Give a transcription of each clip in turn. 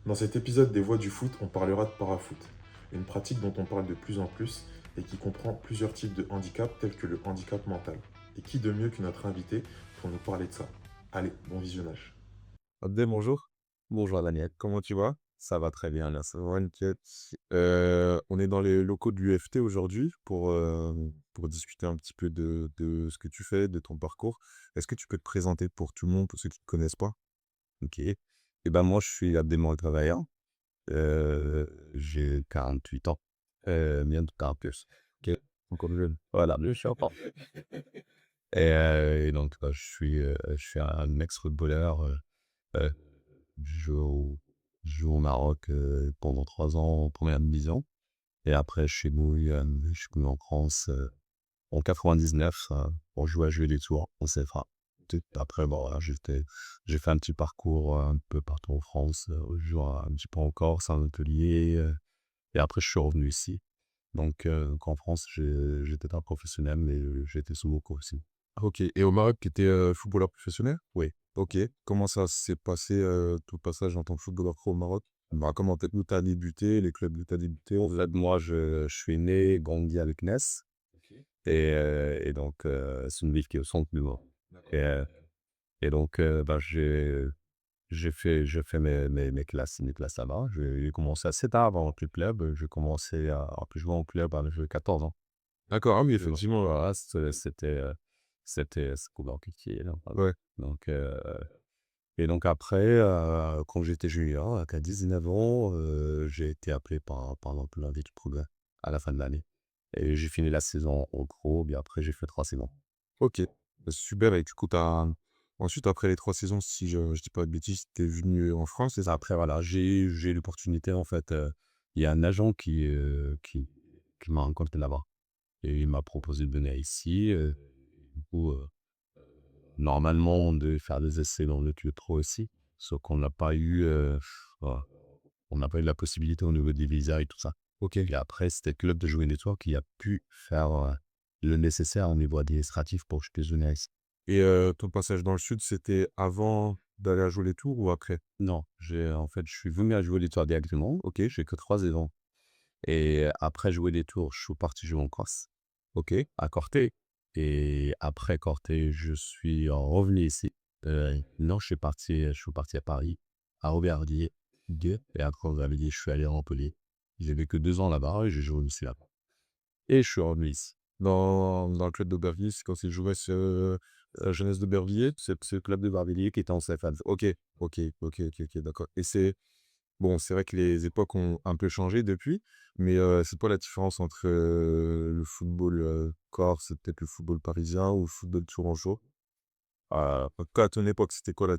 Dans cet épisode des Voix du foot, on parlera de parafoot, une pratique dont on parle de plus en plus et qui comprend plusieurs types de handicap tels que le handicap mental. Et qui de mieux que notre invité pour nous parler de ça? Allez, bon visionnage. Abdel, bonjour. Bonjour Daniel, Comment tu vas? ça va très bien, merci. Ça va, nickel. On est dans les locaux de l'UFT aujourd'hui pour discuter un petit peu de ce que tu fais, de ton parcours. Est-ce que tu peux te présenter pour tout le monde, pour ceux qui ne te connaissent pas? Ok. Et ben moi, je suis Abdel travailleur. J'ai 48 ans. Bientôt 40 plus. Ok, encore jeune. Voilà, je suis enfant. Et donc, je suis un ex-footballeur. Euh, je joue je joue au Maroc pendant 3 ans en première division. Et après, je suis venu en France en 99 pour jouer à Jeux des Tours en CFA. Après, bon, voilà, j'ai fait un petit parcours un peu partout en France, je joue un petit peu en Corse, en Montpellier, et après je suis revenu ici. Donc en France, j'étais un professionnel, mais j'étais sous beaucoup aussi. Ok, et au Maroc, tu étais footballeur professionnel? Oui. Ok, comment ça s'est passé tout le passage en tant que footballeur pro au Maroc? Bah, où tu as débuté, les clubs où tu as débuté? En fait, moi, je suis né, grandi avec Ness, et donc c'est une ville qui est au centre du Maroc. Et, euh, et donc, bah, j'ai fait mes classes là-bas. J'ai commencé assez tard dans le club. J'ai commencé à jouer en club à l'âge de 14 ans. D'accord, ah oui, Tu vois? effectivement. Voilà, c'était compliqué, là, voilà. Ouais. Donc, et donc après, quand j'étais junior, à 19 ans, j'ai été appelé par l'entraîneur d'équipe pro à la fin de l'année. Et j'ai fini la saison en pro, puis après j'ai fait 3 saisons. Ok, bah, super. Et du coup, ensuite, après les 3 saisons, si je dis pas de bêtises, t'es venu en France, c'est ça? Après voilà, j'ai eu l'opportunité en fait, il y a un agent qui m'a rencontré là-bas et il m'a proposé de venir ici, du coup, normalement on devait faire des essais dans le club pro aussi, sauf qu'on n'a pas eu, voilà, on n'a pas eu la possibilité au niveau des visas et tout ça. Ok. Et après, c'était le club de Jouer Network qui a pu faire, le nécessaire au niveau administratif pour que je puisse venir ici. Et ton passage dans le sud, c'était avant d'aller à jouer les tours ou après? Non, en fait, je suis venu à Jouer Network directement. OK, j'ai que 3 saisons et après Jouer des Tours, je suis parti jouer en Corse, Ok. à Corté, et après Corté, je suis revenu ici. Non, je suis parti à Paris, à Aubervilliers 2, et après Aubervilliers, je suis allé à Montpellier. J'ai vécu 2 ans là-bas et j'ai joué aussi là-bas et je suis revenu ici. Dans le club d'Aubervilliers, c'est quand il jouait la jeunesse d'Aubervilliers? C'est le club de Aubervilliers qui était en CFA. Ok, ok, d'accord. Et bon, c'est vrai que les époques ont un peu changé depuis, mais c'est quoi la différence entre le football corse et peut-être le football parisien ou le football tourangeau? En tout cas, à ton époque, c'était quoi les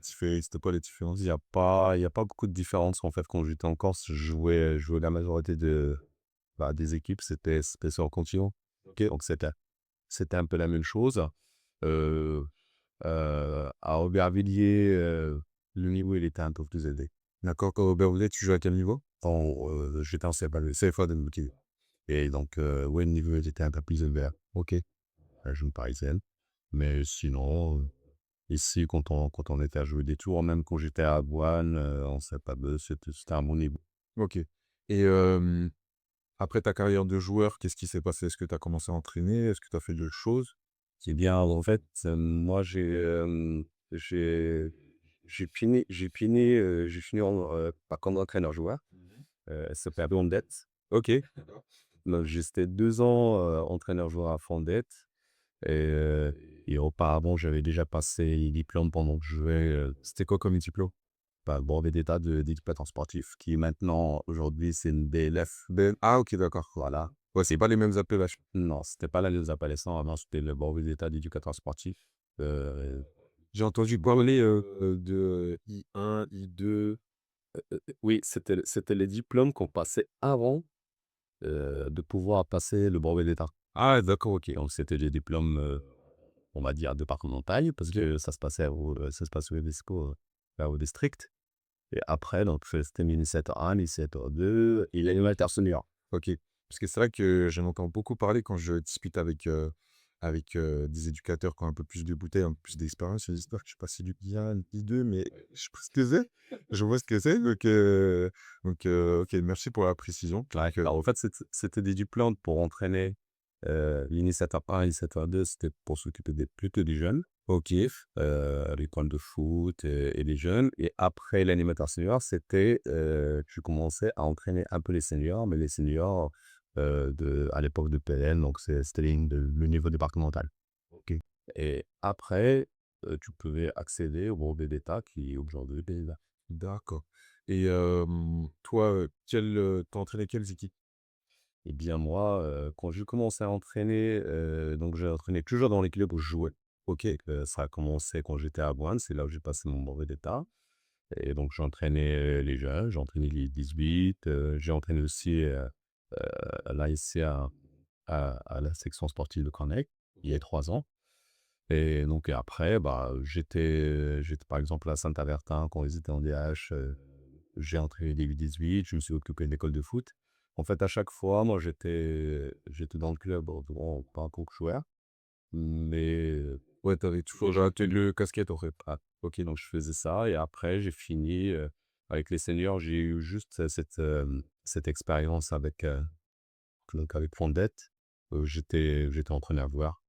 différences? Il y a pas beaucoup de différence en fait. Quand j'étais en Corse, je jouais la majorité des équipes, c'était sur le continent. Ok. Donc c'était un peu la même chose. Heu à Aubervilliers, le niveau, il était un peu plus élevé. D'accord, quand Aubervilliers, tu jouais à quel niveau? J'étais en CFA 2 CFA de ok. et donc ouais, le niveau, il était un peu plus élevé. OK, région parisienne. Mais sinon, ici, quand on était à jouer des tours, même quand j'étais à Avoine, en CFA 2, c'était un bon niveau. Ok. Et après ta carrière de joueur, qu'est-ce qui s'est passé? Est-ce que tu as commencé à entraîner? Est-ce que tu as fait d'autres choses? C'est bien, en fait, moi, j'ai fini pas comme entraîneur-joueur, ça s'appelle Blondette. Ok. Donc j'étais 2 ans, entraîneur-joueur à Fondettes, et auparavant, j'avais déjà passé les diplômes pendant que je jouais, C'était quoi comme diplôme? bah, le brevet d'état d'éducateur sportif qui est maintenant, aujourd'hui, c'est une BLF. Ah, ok, d'accord. Voilà. Ouais, c'est Et pas les mêmes appellations. non, c'était pas là les appelations, avant c'était le brevet d'état d'éducateur sportif. Heu, J'ai entendu parler de I1, I2. oui, c'était les diplômes qu'on passait avant, de pouvoir passer le brevet d'état. Ah, d'accord, ok. Donc c'était des diplômes, on va dire départemental, parce Ok. que ça se passe au Vesco, là, au district. Et après, donc c'était l'initiateur 1, l'initiateur 2 et l'animateur senior. Ok. Parce que c'est vrai que j'en entends beaucoup parler quand je discute avec avec des éducateurs qui ont un peu plus de bouteilles, un peu plus d'expérience. J'espère que je suis pas celui qui a dit deux, mais je sais pas ce que c'est. Je vois ce que c'est. Ok, merci pour la précision. Ouais, Donc, alors en fait, c'était des diplômes pour entraîner, l'initiateur 1, l'initiateur 2, c'était pour s'occuper plutôt des jeunes, ok, l'école de foot et les jeunes. Et après l'animateur senior, c'était, je commençais à entraîner un peu les seniors, mais les seniors à l'époque de PLN, donc c'était le niveau départemental. ok, Et après, tu pouvais accéder au brevet d'État qui aujourd'hui est là. d'accord. Et toi, t'as entraîné quelles équipes? Eh bien moi, quand j'ai commencé à entraîner, donc j'ai entraîné toujours dans les clubs où je jouais. Ok, Ça a commencé quand j'étais à Boine, c'est là où j'ai passé mon brevet d'État et donc j'ai entraîné les jeunes, j'ai entraîné les 18, j'ai entraîné aussi, à l'ASC à la section sportive de Connect, il y a 3 ans. Et donc et après, bah, j'étais par exemple à Saint-Avertin quand ils étaient en DH, j'ai entraîné les U18, je me suis occupé de l'école de foot. En fait, à chaque fois, moi, j'étais dans le club, bon, pas en tant que joueur, mais ouais, t'avais toujours déjà le casquette en fait. ok, donc je faisais ça et après j'ai fini, avec les seniors, j'ai eu juste cette expérience avec Fondette, j'étais entraîneur-joueur.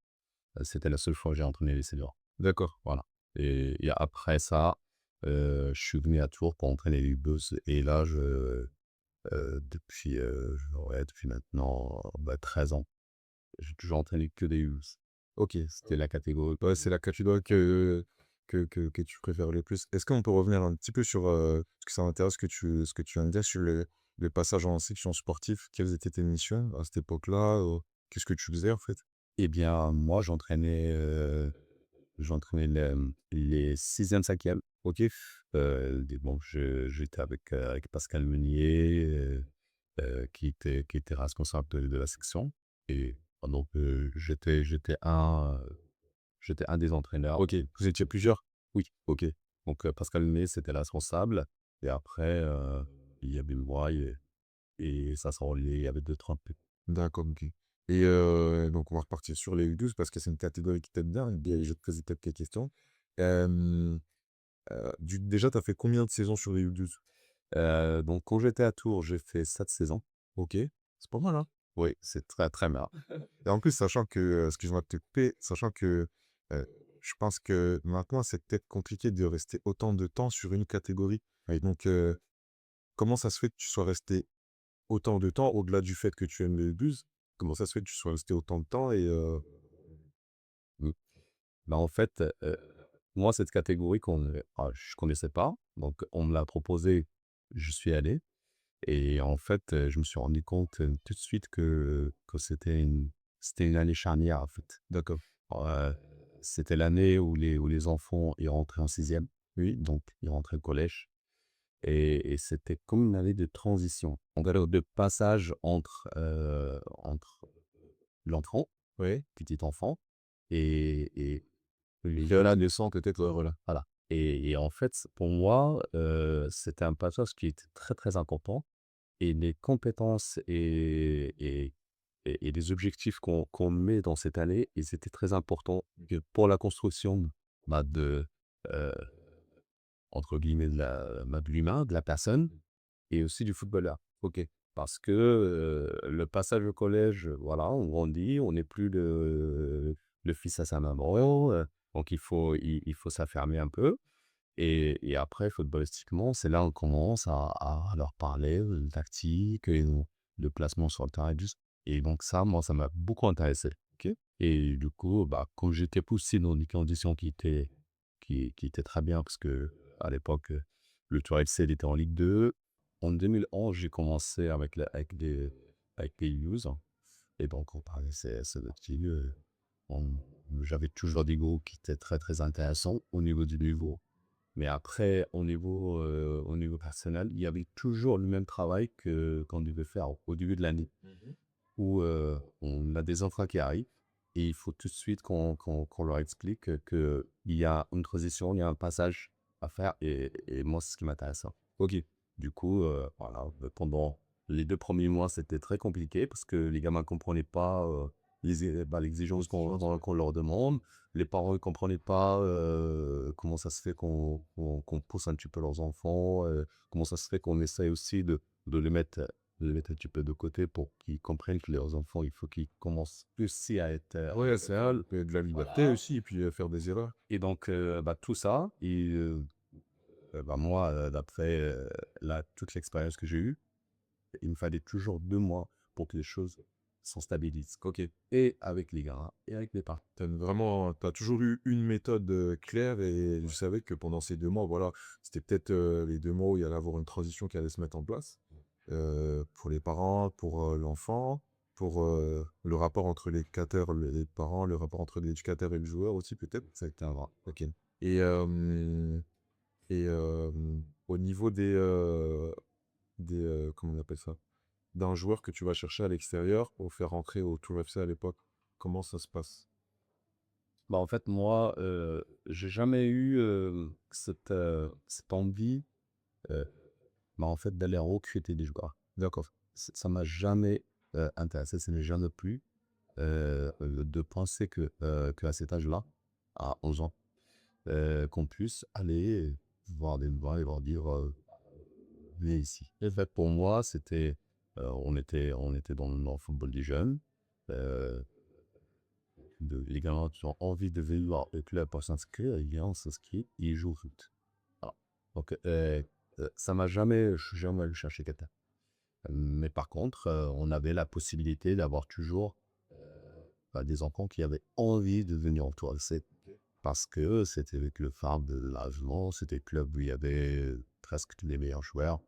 C'était la seule fois où j'ai entraîné les seniors. D'accord. Voilà et après ça, je suis venu à Tours pour entraîner les U12 et là depuis maintenant, 13 ans, j'ai toujours entraîné que des U12. Ok, C'était la catégorie ouais, c'est la catégorie que tu préfères le plus. Est-ce qu'on peut revenir un petit peu sur, parce que ça m'intéresse ce que tu viens de dire sur le passage en section sportive. Quelles étaient tes missions à cette époque-là? Qu'est-ce que tu faisais en fait? eh bien, moi, j'entraînais les 6e, 5e. Ok, Bon, j'étais avec Pascal Meunier, qui était responsable de la section et donc j'étais un des entraîneurs. ok, vous étiez plusieurs? Oui, Ok, donc Pascal Meunier, c'était le responsable et après, il y avait moi et ça se reliait, il y avait 2-3 d'accord, ok. Et donc on va repartir sur les U12 parce que c'est une catégorie qui t'aide bien. Et bien, je vais te poser quelques questions. Euh, déjà, tu as fait combien de saisons sur les U12? donc quand j'étais à Tours, j'ai fait 7 saisons. Ok, c'est pas mal, hein? Oui, c'est très, très bien. Et en plus, sachant que, excuse-moi de te couper, sachant que je pense que maintenant, c'est peut-être compliqué de rester autant de temps sur une catégorie. Oui. Donc, comment ça se fait que tu sois resté autant de temps, au-delà du fait que tu aimes les bus? Comment ça se fait que tu sois resté autant de temps et Mmh. Bah, en fait, moi, cette catégorie je connaissais pas, donc on me l'a proposé, je suis allé et en fait, je me suis rendu compte, tout de suite que c'était une année charnière, en fait. d'accord. Heu, C'était l'année où les enfants, ils rentraient en 6e, oui, donc ils rentraient au collège et c'était comme une année de transition. En gros, de passage entre l'enfant, Oui. petit enfant et les Et à la autres. naissance, peut-être, voilà. Voilà et en fait, pour moi, c'était un passage qui était très, très important et les compétences et les objectifs qu'on met dans cette année, ils étaient très importants que pour la construction, bah, heu, entre guillemets, de l'humain, de la personne et aussi du footballeur. Ok. Parce que, le passage au collège, voilà, on grandit, on n'est plus le fils à sa maman, donc il faut s'affermer un peu et après footballistiquement, c'est là on commence à leur parler, de tactique et de placement sur le terrain et donc ça, moi, ça m'a beaucoup intéressé. Ok. Et du coup, bah, quand j'étais poussé dans des conditions qui étaient très bien parce qu'à l'époque, le Tour FC, il était en Ligue 2. En 2011, j'ai commencé avec les U12 et donc on parlait c'est notre petit, j'avais toujours des groupes qui étaient très, très intéressants au niveau du niveau. Mais après, au niveau personnel, il y avait toujours le même travail qu'on devait faire au début de l'année Mhm. où, on a des enfants qui arrivent et il faut tout de suite qu'on leur explique, qu'il y a une transition, il y a un passage à faire et moi, c'est ce qui m'intéresse, hein. Ok. Du coup, voilà, pendant les 2 premiers mois, c'était très compliqué parce que les gamins ne comprenaient pas, l'exigence L'exigence, ouais. qu'on leur demande. Les parents ne comprenaient pas comment ça se fait qu'on pousse un petit peu leurs enfants, comment ça se fait qu'on essaye aussi de les mettre un petit peu de côté pour qu'ils comprennent que leurs enfants, il faut qu'ils commencent aussi à être Ouais, c'est seuls. de la liberté Voilà. aussi, et puis faire des erreurs. Et donc, tout ça, moi, d'après toute l'expérience que j'ai eue, il me fallait toujours 2 mois pour que les choses se stabilisent. Ok. Et avec les gars, et avec les parents. T'as toujours eu une méthode claire et je savais que pendant ces 2 mois, voilà, c'était peut-être les 2 mois où il y allait avoir une transition qui allait se mettre en place pour les parents, pour l'enfant, pour le rapport entre l'éducateur, les parents, le rapport entre l'éducateur et le joueur aussi peut-être. C'était un vrai. Ok. Et, euh, et au niveau comment on appelle ça? D'un joueur que tu vas chercher à l'extérieur pour faire rentrer au Tour FC à l'époque, comment ça se passe? En fait, moi, j'ai jamais eu cette envie, euh, en fait, d'aller recruter des joueurs. D'accord. Ça m'a jamais intéressé, ça ne m'est jamais plu de penser qu'à cet âge-là, à 11 ans, qu'on puisse aller voir des gens et leur dire venez ici. Et en fait, pour moi, c'était, on était dans le football des jeunes. euh, les gamins qui ont envie de venir au club pour s'inscrire, ils viennent, on s'inscrit, ils jouent au foot. Voilà. Donc, ça m'a jamais, je suis jamais allé chercher quelqu'un. Mais par contre, on avait la possibilité d'avoir toujours des enfants qui avaient envie de venir en Tour FC parce que c'était avec le phare de l'âgement, c'était le club où il y avait presque tous les meilleurs joueurs.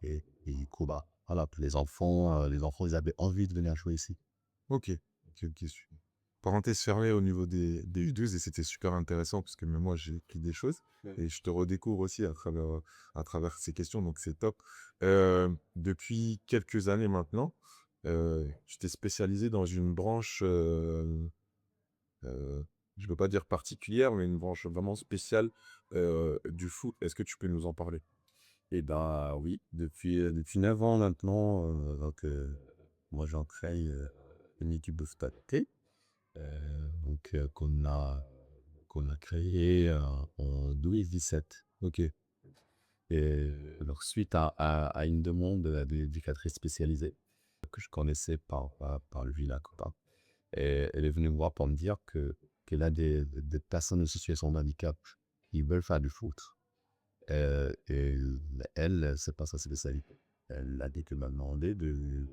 Et du coup, voilà, les enfants, ils avaient envie de venir jouer ici. Ok. Ok, ok. Parenthèse fermée au niveau des U12 et c'était super intéressant parce que même moi j'ai appris des choses et je te redécouvre aussi à travers ces questions, donc c'est top. Depuis quelques années maintenant, tu t'es spécialisé dans une branche, je ne veux pas dire particulière, mais une branche vraiment spéciale du foot. Est-ce que tu peux nous en parler? Et oui, depuis 9 ans maintenant, moi j'entraîne une équipe de stade T, qu'on a créée en 2017. Ok, Et alors, suite à une demande d'une éducatrice spécialisée que je connaissais par le vilain copain, et elle est venue me voir pour me dire qu'elle a des personnes en situation de handicap qui veulent faire du foot. Et elle, c'est pas sa spécialité. Elle a dit qu'elle m'a demandé de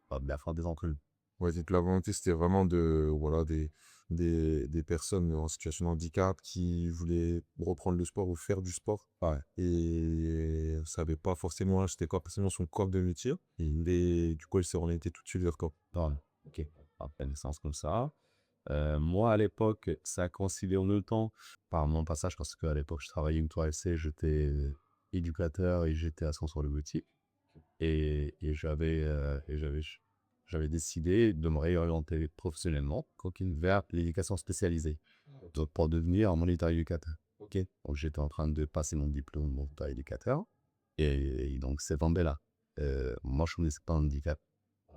faire des entraînements. ouais, donc la volonté c'était vraiment voilà, des personnes en situation de handicap qui voulaient reprendre le sport ou faire du sport. Ouais. Et ne savait pas forcément c'était quoi forcément son corps de métier. Et du coup, elle s'est orientée tout de suite vers quoi? Voilà. Ok. Après naissance comme ça. Moi, à l'époque, ça a coïncidé en même temps par mon passage, parce qu'à l'époque, je travaillais une 3FC, j'étais éducateur et j'étais ascenseur de boutique. Et j'avais décidé de me réorienter professionnellement vers l'éducation spécialisée, donc pour devenir un moniteur éducateur. Ok. Donc, j'étais en train de passer mon diplôme de moniteur éducateur. Et donc, c'est tombé-là. Moi, je ne connaissais pas un handicap.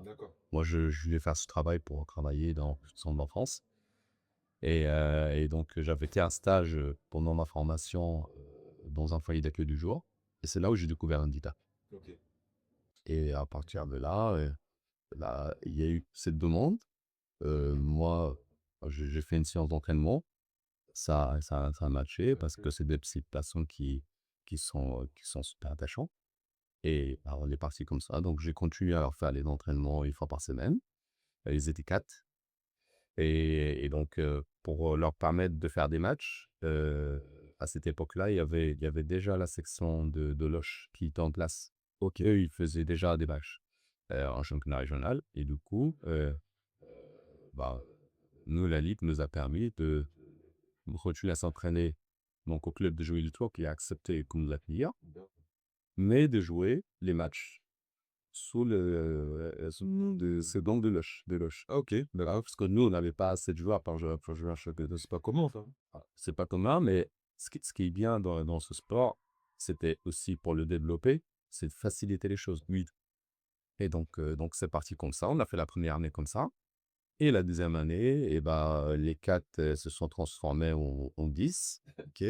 D'accord. Moi, je voulais faire ce travail pour travailler dans le centre d'enfance. Et donc, j'avais fait un stage pendant ma formation dans un foyer d'accueil du jour. Et c'est là où j'ai découvert handicap. Ok. Et à partir de là, il y a eu cette demande. Moi, j'ai fait une séance d'entraînement. Ça a matché parce que c'est des petites personnes qui sont super attachantes. Et on est parti comme ça. Donc, j'ai continué à leur faire les entraînements une fois par semaine. Ils étaient 4. Et donc, pour leur permettre de faire des matchs, à cette époque-là, il y avait déjà la section de Loches qui était en place. Ok. Eux, ils faisaient déjà des matchs en championnat régional. Et du coup, bah, nous, la Ligue nous a permis de continuer à s'entraîner donc au club de jouer du Tour qui a accepté qu'on nous accueillir, mais de jouer les matchs sous le nom de ce banc de Loches. Ah, ok, d'accord. Parce que nous, on n'avait pas assez de joueurs pour jouer à chaque. C'est pas comment ça? C'est pas commun, mais ce qui est bien dans ce sport, c'était aussi pour le développer, c'est de faciliter les choses. Oui. Et donc c'est parti comme ça. On a fait la première année comme ça. Et la deuxième année, et bah, les 4 se sont transformés en 10. Ok.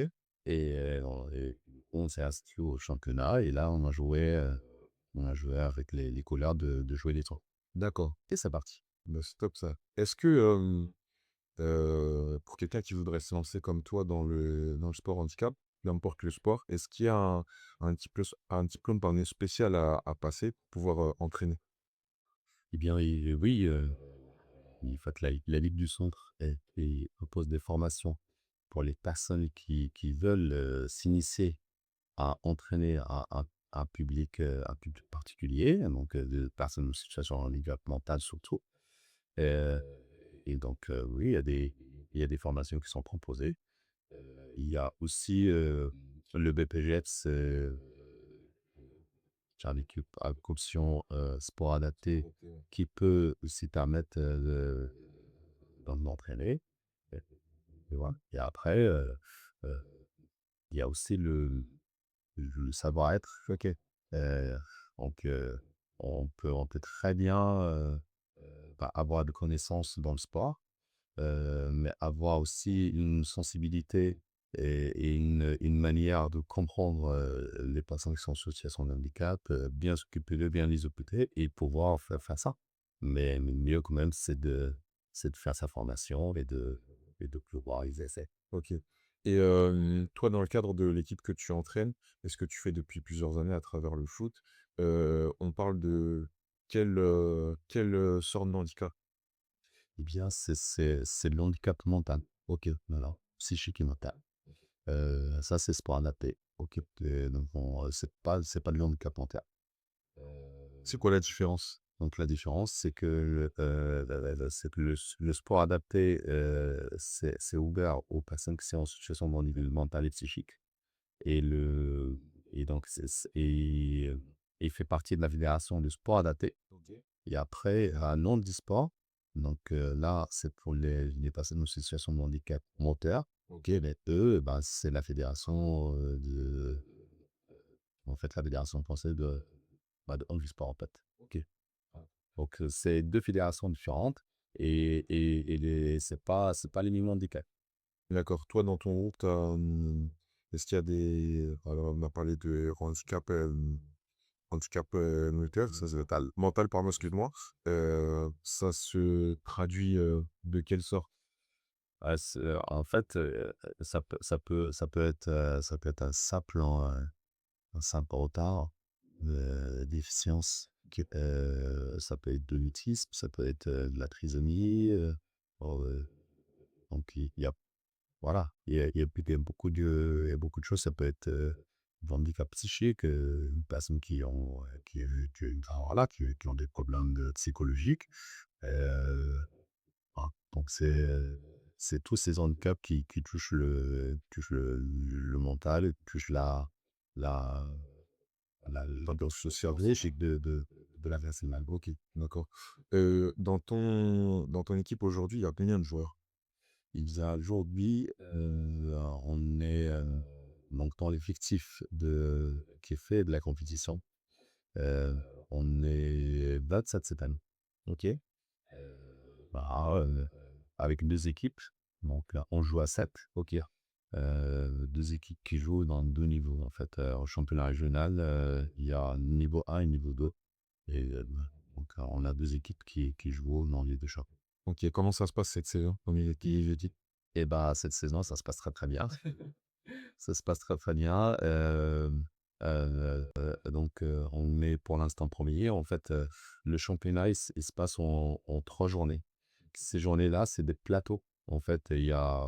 Et on s'est inscrit au championnat. Et là, on a joué avec les couleurs de jouer les trois. D'accord. Et c'est parti. Bah, c'est top ça. Est-ce que pour quelqu'un qui voudrait se lancer comme toi dans le sport handicap, peu importe le sport, est-ce qu'il y a un diplôme pardon, spécial à passer pour pouvoir entraîner? Eh bien, oui, en fait, la Ligue du Centre propose des formations pour les personnes qui veulent s'initier à entraîner un public particulier, donc de personnes en situation de handicap mental surtout. Euh, et donc, oui, il y a des formations qui sont proposées. Il y a aussi le BPGEPS, avec option sport adapté, qui peut aussi permettre d'entraîner. Et voilà. Et après, euh, il y a aussi le savoir-être. Ok. Euh, donc, on peut très bien avoir de connaissances dans le sport, mais avoir aussi une sensibilité et une manière de comprendre les personnes qui sont en situation de handicap, bien s'occuper d'eux, bien les occuper et pouvoir faire ça. Mais mieux quand même, c'est de faire sa formation et de pouvoir les essais. Ok. Et toi, dans le cadre de l'équipe que tu entraînes, est-ce que tu fais depuis plusieurs années à travers le foot, on parle de quelle sorte de handicap? Eh bien, c'est le handicap mental. Ok, voilà. Psychique et mental. Ça, c'est sport adapté. Ok, donc c'est pas le handicap mental. C'est quoi la différence? Donc la différence, c'est que le sport adapté, c'est ouvert aux personnes qui sont en situation de handicap mental et psychique. Et, le, et donc, il fait partie de la fédération du sport adapté. Ok. Et après, un handisport, donc là, c'est pour les personnes en situation de handicap moteur. Ok. Mais eux, ben, c'est la fédération en fait, la fédération française de handisport, en fait. Ok. Donc, c'est deux fédérations différentes c'est pas les mêmes handicaps. D'accord. Toi, dans ton groupe, est-ce qu'il y a des... Alors, on a parlé de handicap moteur, ça c'est mental, pardon, excuse-moi. Ça se traduit de quelle sorte? En fait, ça peut être un simple retard, déficience. Ok. Ça peut être de l'autisme, ça peut être de la trisomie. Donc, voilà, il y a beaucoup de choses. Ça peut être du handicap psychique, une personne enfin, voilà, qui ont des problèmes psychologiques. Euh, voilà. Donc, c'est tous ces handicaps qui touchent le mental, touchent la, L'ambiance sociale. psychologique de la personne humaine. Ok, d'accord. Dans ton équipe aujourd'hui, il y a combien de joueurs? Aujourd'hui, on est donc dans l'effectif qui est fait de la compétition. euh, on est 27 cette année. Ok. Bah, avec deux équipes. Donc là, on joue à 7. Ok. Deux équipes qui jouent dans deux niveaux. En fait, au championnat régional, il y a niveau 1 et niveau 2. Et donc, on a deux équipes qui jouent dans les deux championnats. Ok, comment ça se passe cette saison? Comme il est dit. Et bah, cette saison, ça se passe très très bien. Ça se passe très très bien. Donc, on est pour l'instant premier. En fait, le championnat, il se passe en 3 journées. Ces journées-là, c'est des plateaux. En fait, il y a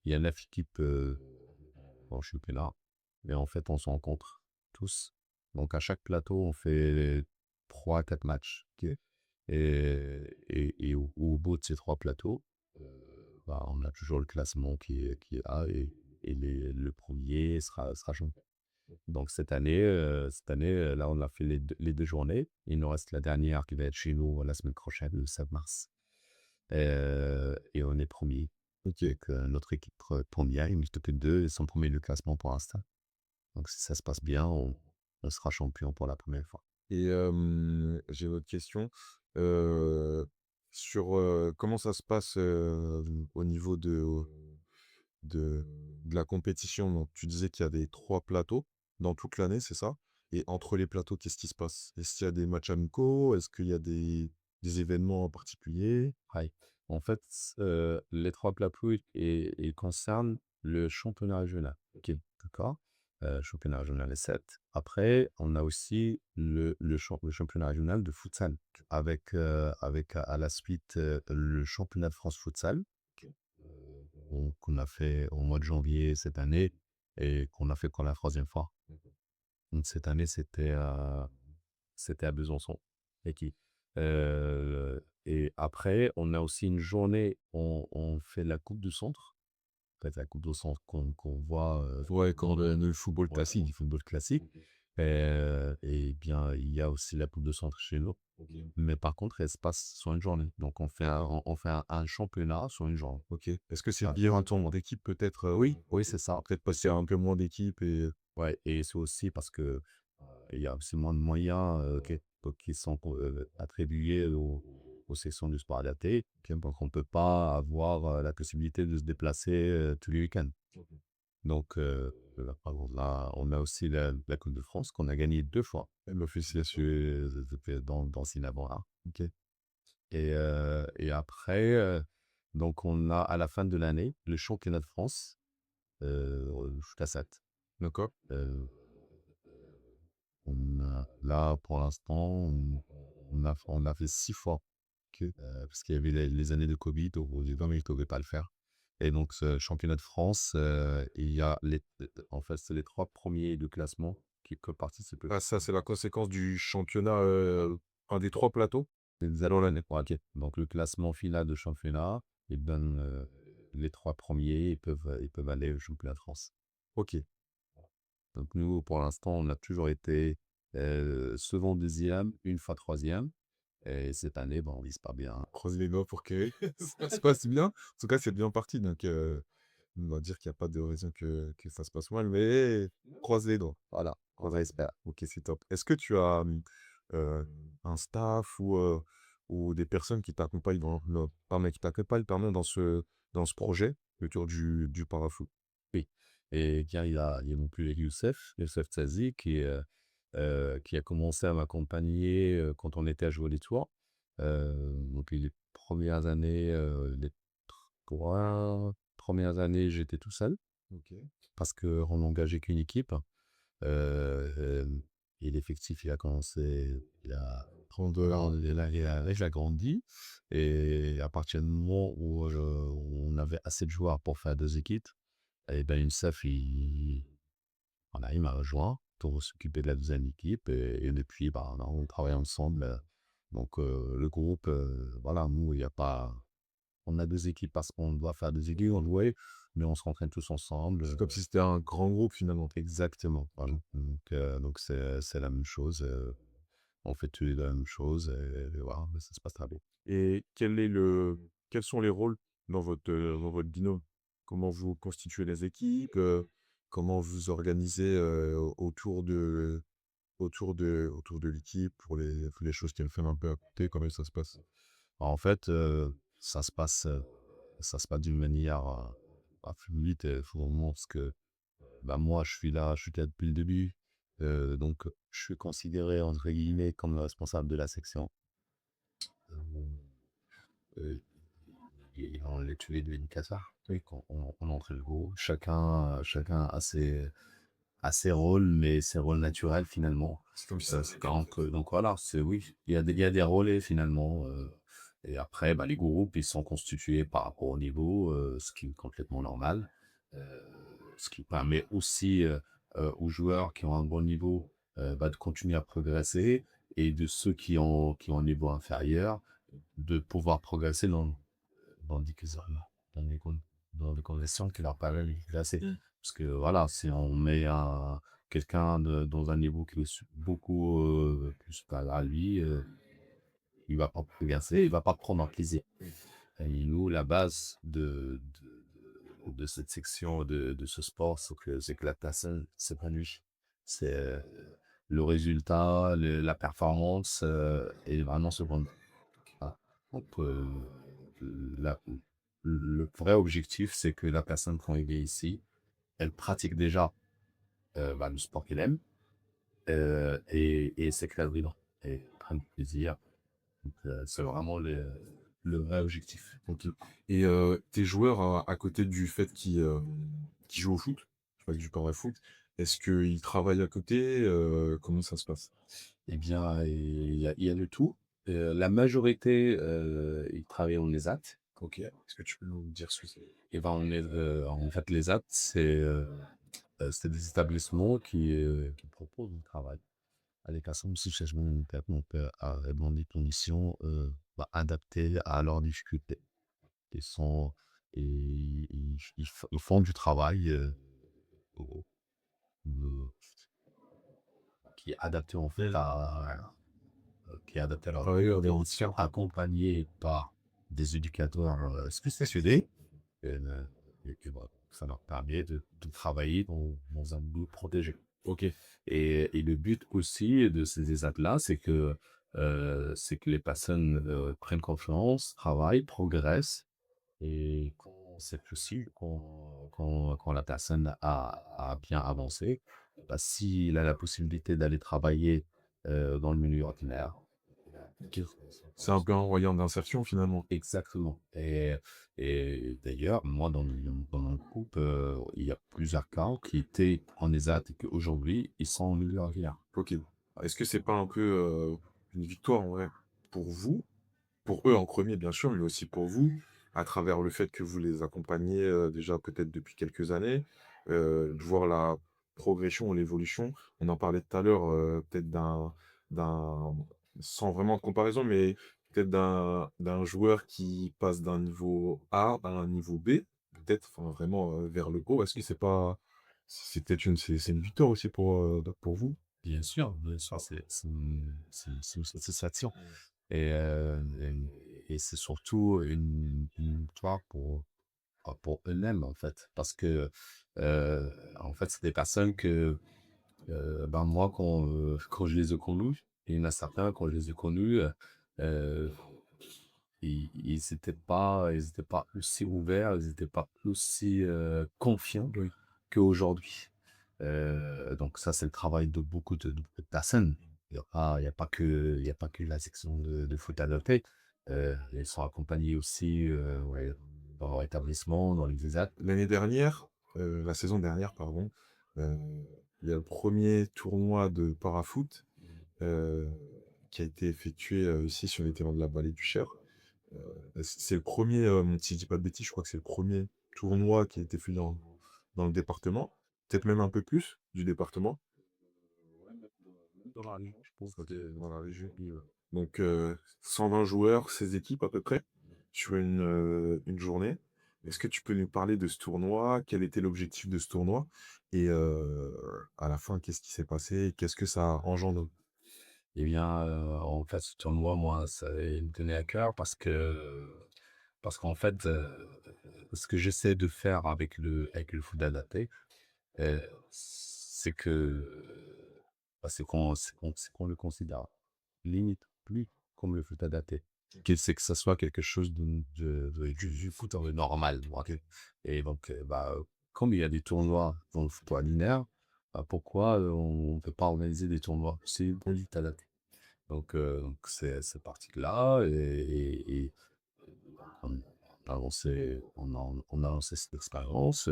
9 équipes en championnat. Mais en fait, on se rencontre tous. Donc, à chaque plateau, on fait 3 à 4 matchs. Ok. Et au bout de ces 3 plateaux, bah, on a toujours le classement qui est là et le premier sera champion. Donc cette année, là, on a fait les deux journées. Il nous reste la dernière qui va être chez nous la semaine prochaine, le 7 mars. Et on est premier. Ok. Donc, notre équipe première, il nous que deux, ils sont premiers du classement pour l'instant. Donc si ça se passe bien, on sera champion pour la première fois. Et j'ai une autre question. Euh, sur comment ça se passe au niveau de, de la compétition. Donc, tu disais qu'il y a des 3 plateaux dans toute l'année, c'est ça? Et entre les plateaux, qu'est-ce qui se passe? Est-ce qu'il y a des matchs amicaux? Est-ce qu'il y a des événements en particulier? Ouais. En fait, les 3 plateaux, ils concernent le championnat régional. OK, d'accord? Championnat régional, les 7. Après, on a aussi le championnat régional de futsal avec à la suite, le championnat de France futsal, qu'on a fait au mois de janvier cette année et qu'on a fait pour la 3e fois. Donc cette année, c'était à Besançon. Et qui et après, on a aussi une journée, on fait la coupe du centre. En fait, la coupe du centre qu'on voit, Ouais, quand le football ouais, classique. du football classique. Et bien, il y a aussi la coupe de centre chez nous. Mais par contre, elle se passe sur une journée. Donc on fait un championnat sur une journée. Ok. Est-ce que c'est Ah, bien un tournoi d'équipe peut-être oui, oui, c'est ça. peut-être passer un peu moins d'équipes et Ouais, et c'est aussi parce que il y a aussi moins de moyens qui sont attribués aux sections du sport adapté. Donc, on ne peut pas avoir la possibilité de se déplacer tous les week-ends. Donc, là, par exemple, là, on a aussi la Coupe de France qu'on a gagnée 2 fois. l'officialisation. Dans Sinabora. Ok. Et après, donc, on a à la fin de l'année le championnat de France foot à 7. D'accord. Là, pour l'instant, on a fait 6 fois. Parce qu'il y avait les années de Covid où les gens ne pouvaient pas le faire. Et donc, ce championnat de France, il y a en fait, c'est les 3 premiers de classement qui peuvent participer. Ah, ça, c'est la conséquence du championnat, un des 3 plateaux? Les allons l'année prochaine. Donc, le classement final de championnat, il donne les 3 premiers, ils peuvent aller au championnat de France. Ok. Donc, nous, pour l'instant, on a toujours été second, deuxième, une fois troisième. Et cette année, bon, on vise pas bien. Croise les doigts pour que ça se passe bien. En tout cas, c'est bien parti. Donc, on va dire qu'il n'y a pas de raison que ça se passe mal, mais croise les doigts. Voilà, on va espérer. Ok, c'est top. Est-ce que tu as euh, un staff ou des personnes qui t'accompagnent pardon, dans ce projet autour du parafoot? Oui. Et tiens, il y a non plus Youssef Tzazi, qui a commencé à m'accompagner quand on était à jouer les tours. Donc, les premières années, les 3 premières années, j'étais tout seul Ok. parce qu'on n'engageait qu'une équipe. Et l'effectif, il a commencé, il a grandi. Et à partir du moment où on avait assez de joueurs pour faire 2 équipes, et ben Youssef, voilà, il m'a rejoint pour s'occuper de la deuxième équipe. Et depuis, bah, on travaille ensemble. Donc, le groupe, voilà, nous, il n'y a pas. On a 2 équipes parce qu'on doit faire 2 équipes, on jouait, mais on se rentraîne tous ensemble. C'est comme si c'était un grand groupe finalement. Exactement. Voilà. Donc c'est la même chose. On fait tous les deux la même chose. Et voilà, mais ça se passe très bien. Et quels sont les rôles dans votre binôme? Comment vous constituez les équipes? Comment vous organisez autour de l'équipe pour les choses qu'elle fait un peu à côté? Comment ça se passe? Alors, en fait, ça se passe d'une manière fluide. Il faut vraiment parce que bah, moi, je suis là depuis le début. Donc, je suis considéré, entre guillemets, comme le responsable de la section. Euh, et on est tous les deux une cassard. Oui, quand on entre le groupe, chacun a ses rôles, mais ses rôles naturels finalement. C'est comme ça. Donc voilà, oui, il y a des relais finalement. Et après, bah, les groupes, ils sont constitués par rapport au niveau, ce qui est complètement normal. Euh, Ce qui permet aussi aux joueurs qui ont un bon niveau bah, de continuer à progresser, et de ceux qui ont un niveau inférieur de pouvoir progresser dans des, dans des, con- dans des conditions qui leur permettent de progresser. Parce que voilà, si on met quelqu'un dans un niveau qui est beaucoup plus supérieur à lui, il va pas progresser, il va pas prendre un plaisir. Et nous, la base de cette section de ce sport, c'est que la personne s'épanouit. C'est le résultat, la performance est vraiment secondaire. Voilà. Donc, la le vrai objectif, c'est que la personne, quand elle est ici, elle pratique déjà, le sport qu'elle aime, et s'éclate dedans et prenne plaisir. Donc, c'est vraiment le vrai objectif. OK. Et tes joueurs, à côté du fait qu'ils jouent au foot, je sais pas, que tu parles foot, est-ce qu'ils travaillent à côté? Comment ça se passe? Eh bien, il y a le tout. La majorité, ils travaillent en ESAT. OK. Est-ce que tu peux nous dire ce que c'est? Et ben, en fait, l'ESAT, c'est des établissements qui proposent du travail à des personnes successivement donc, à des conditions adaptées à leurs difficultés. Ils sont, et ils font du travail au- au- qui est adapté en fait qui est adapté à leur condition, accompagné par des éducateurs spécialisés. Et voilà, ça leur permet de travailler dans un milieu protégé. OK. Et le but aussi de ces ESAT-là, c'est que les personnes prennent confiance, travaillent, progressent. Et quand c'est possible, quand la personne a bien avancé, bah, s'il a la possibilité d'aller travailler dans le milieu ordinaire. OK. C'est un peu un moyen d'insertion finalement. Exactement. Et d'ailleurs, moi, dans mon groupe, il y a plusieurs cas qui étaient en ESAT et qu'aujourd'hui, ils sont en milieu ordinaire. OK. Est-ce que c'est pas un peu, une victoire en vrai pour vous? Pour eux en premier bien sûr, mais aussi pour vous, à travers le fait que vous les accompagnez, déjà peut-être depuis quelques années, de voir la progression ou l'évolution. On en parlait tout à l'heure, peut-être d'un sans vraiment de comparaison, mais peut-être d'un joueur qui passe d'un niveau A à un niveau B, peut-être, enfin vraiment, vers le haut. Est-ce que c'est peut-être c'est une victoire aussi pour vous? Bien sûr, c'est une satisfaction. Et c'est surtout une victoire pour eux-mêmes, en fait. Parce que, en fait, c'est des personnes que, moi, quand je les ai connus, il y en a certains, quand je les ai connus, heu, ils étaient pas aussi ouverts, ils étaient pas aussi, confiants Oui. qu'aujourd'hui. Donc ça, c'est le travail de beaucoup de personnes. Il y a pas que la section de foot adoptée. Ils sont accompagnés aussi, ouais, dans leur établissement, dans les ESAT. L'année dernière, la saison dernière pardon, heu, il y a le premier tournoi de parafoot, heu, qui a été effectué, ici sur les terrains de la Vallée du Cher. C'est le premier er si je dis pas de bêtises, je crois que c'est le premier tournoi qui a été fait dans le département, peut-être même un peu plus du département. Ouais, même dans la région, je pense. OK, dans la région. Donc 120 joueurs, 16 équipes à peu près, sur une journée. Est-ce que tu peux nous parler de ce tournoi? Quel était l'objectif de ce tournoi? Et à la fin, qu'est-ce qui s'est passé? Qu'est-ce que ça a engendré? Eh bien, en fait, ce tournoi, moi, ça il me tenait à cœur parce qu'en fait, ce que j'essaie de faire avec le foot adapté, c'est que, c'est qu'on le considère limite plus comme le foot adapté. C'est que ça soit quelque chose du foot normal, moi. Et donc, comme il y a des tournois dans le foot ordinaire, pourquoi on ne peut pas organiser des tournois aussi dans le foot adapté? Donc c'est parti de là et on on a lancé cette expérience,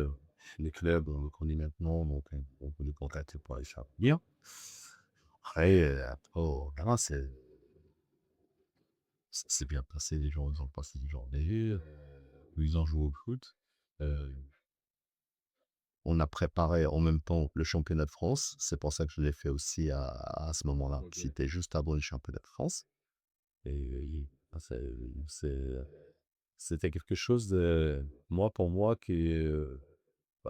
les clubs, qu'on est maintenant, donc on peut les contacter pour les faire venir. Après voilà, ça s'est bien passé, les gens ils ont passé une journée, ils ont joué au foot. Heu, on a préparé en même temps le championnat de France, c'est pour ça que je l'ai fait aussi à ce moment-là. OK. C'était juste avant le championnat de France. Et ah c'était quelque chose de pour moi qui est,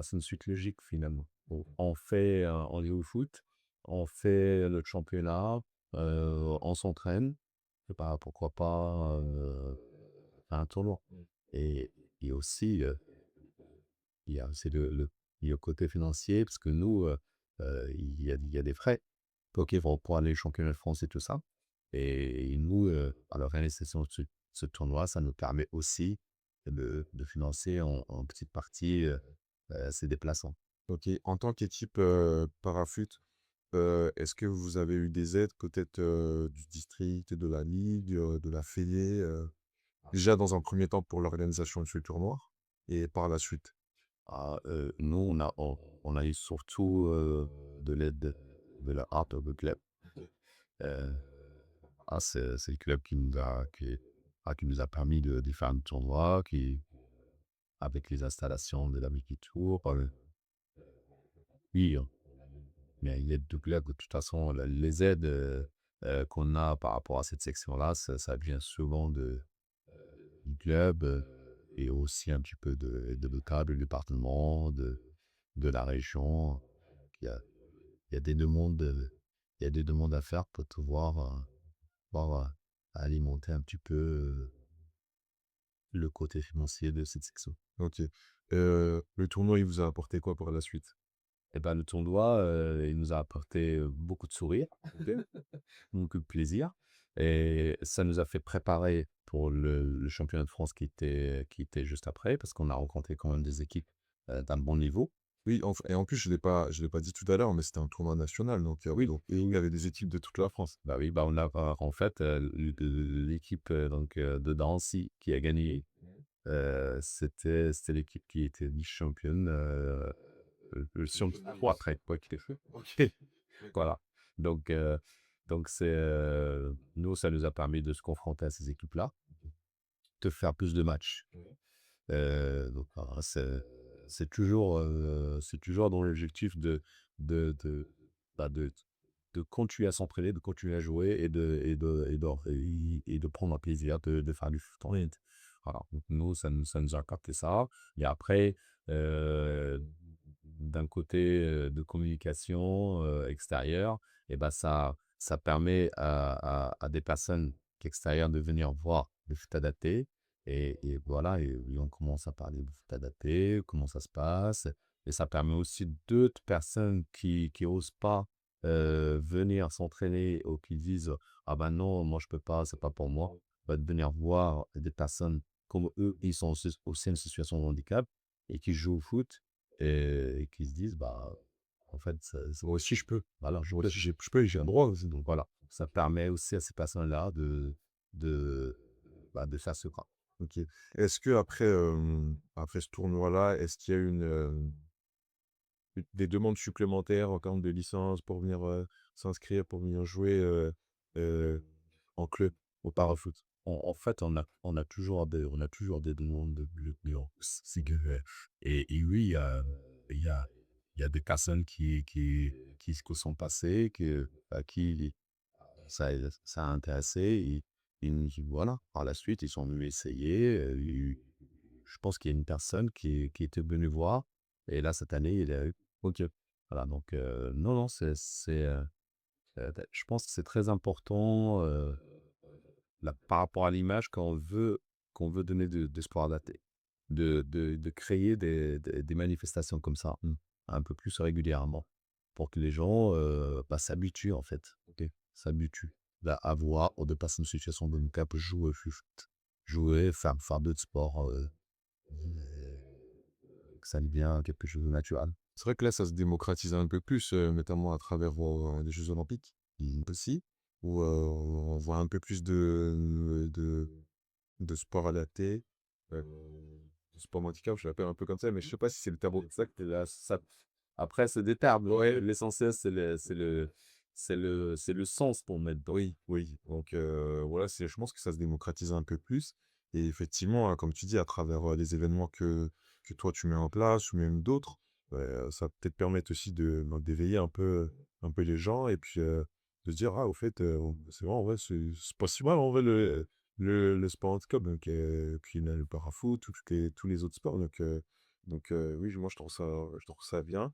c'est une suite logique finalement. On fait, on est au foot, on fait le championnat, on s'entraîne et pourquoi pas, faire un tournoi? Mmh. Et aussi, il y a aussi il y a le côté financier parce que nous, il y a des frais. OK, pour aller au championnat de France et tout ça. Et nous, à l'organisation ce tournoi, ça nous permet aussi de financer en petite partie ces déplacements. OK. En tant qu'équipe, para-foot, est-ce que vous avez eu des aides peut-être, du district, de la ligue, de la fédé, déjà dans un premier temps pour l'organisation de ce tournoi et par la suite? Nous, on a eu surtout de l'aide de la part de club. OK. Euh, c'est le club qui nous a permis de faire un tournoi avec les installations de la Mickey Tour. Oui, mais il y a l'aide du club. De toute façon, les aides qu'on a par rapport à cette section-là, ça vient souvent du club et aussi un petit peu de l'État, du département, de la région. Il y a, il y a des demandes, il y a des demandes à faire pour pouvoir alimenter un petit peu le côté financier de cette section. OK. Le tournoi, il vous a apporté quoi pour la suite? Et ben, le tournoi, il nous a apporté beaucoup de sourires, OK. beaucoup de plaisir. Et ça nous a fait préparer pour le championnat de France qui était juste après, parce qu'on a rencontré quand même des équipes d'un bon niveau. Oui, et en plus, je l'ai pas dit tout à l'heure, mais c'était un tournoi national, Oui, donc oui, il y oui. avait des équipes de toute la France. Bah oui, bah on a en fait l'équipe de Drancy qui a gagné. C'était l'équipe qui était vice-championne sur le tournoi après, quoi qu'il ait fait. OK. D'accord. Voilà. Donc, nous, ça nous a permis de se confronter à ces équipes-là, de faire plus de matchs. Ouais. Donc, voilà, c'est toujours dans l'objectif de, de, bah, de continuer à s'entraîner, de continuer à jouer et de prendre un plaisir de faire du foot en ligne. Voilà. Donc, nous, ça nous a capté ça. Et après, euh, d'un côté de communication extérieure, et ben ça permet à des personnes extérieures de venir voir le foot adapté. Et voilà, et on commence à parler de foot adapté, comment ça se passe. Et ça permet aussi d'autres personnes qui osent pas venir s'entraîner ou qui disent ah ben non, moi je peux pas, c'est pas pour moi, bah, de venir voir des personnes comme eux, ils sont aussi en situation de handicap et qui jouent au foot et qui se disent bah en fait, Moi aussi, je peux. voilà, Moi aussi, je peux et j'ai un droit aussi, donc. voilà, ça permet aussi à ces personnes-là de, de faire ce pas. OK. Est-ce qu'après, après ce tournoi-là, est-ce qu'il y a des demandes supplémentaires en termes de licence pour venir, s'inscrire, pour venir jouer, heu, en club, au para-foot? En fait, on a toujours des demandes de c'est que, et oui, il y a, il y a des personnes qui se sont passées, à qui ça, ça a intéressé. Voilà, par la suite, ils sont venus essayer. Je pense qu'il y a une personne qui était venue voir. Et là, cette année, il a eu. Ok. Voilà, donc, non, non, je pense que c'est très important. Par rapport à l'image qu'on veut donner de sport adapté, de créer des manifestations comme ça, un peu plus régulièrement, pour que les gens bah, s'habituent en fait, s'habituent à voir des personnes en situation de handicap jouer au foot, jouer, faire d'autres sports, que ça devient quelque chose de naturel. C'est vrai que là, ça se démocratise un peu plus, notamment à travers, les jeux olympiques, aussi, où, on voit un peu plus de sports adaptés, heu, de sport handicap, je l'appelle un peu comme ça, mais je sais pas si c'est le terme exact. Là, après, c'est des termes. Ouais. L'essentiel, c'est le sens pour mettre dedans. Oui, oui, donc voilà, je pense que ça se démocratise un peu plus et effectivement, comme tu dis, à travers, les événements que toi tu mets en place ou même d'autres, ça va peut-être permettre aussi d'éveiller un peu les gens et puis, de se dire: «Ah au fait, c'est vrai en vrai, c'est pas si mal en vrai le sport handicap», donc puis le parafoot ou tous les autres sports donc oui, moi je trouve ça bien.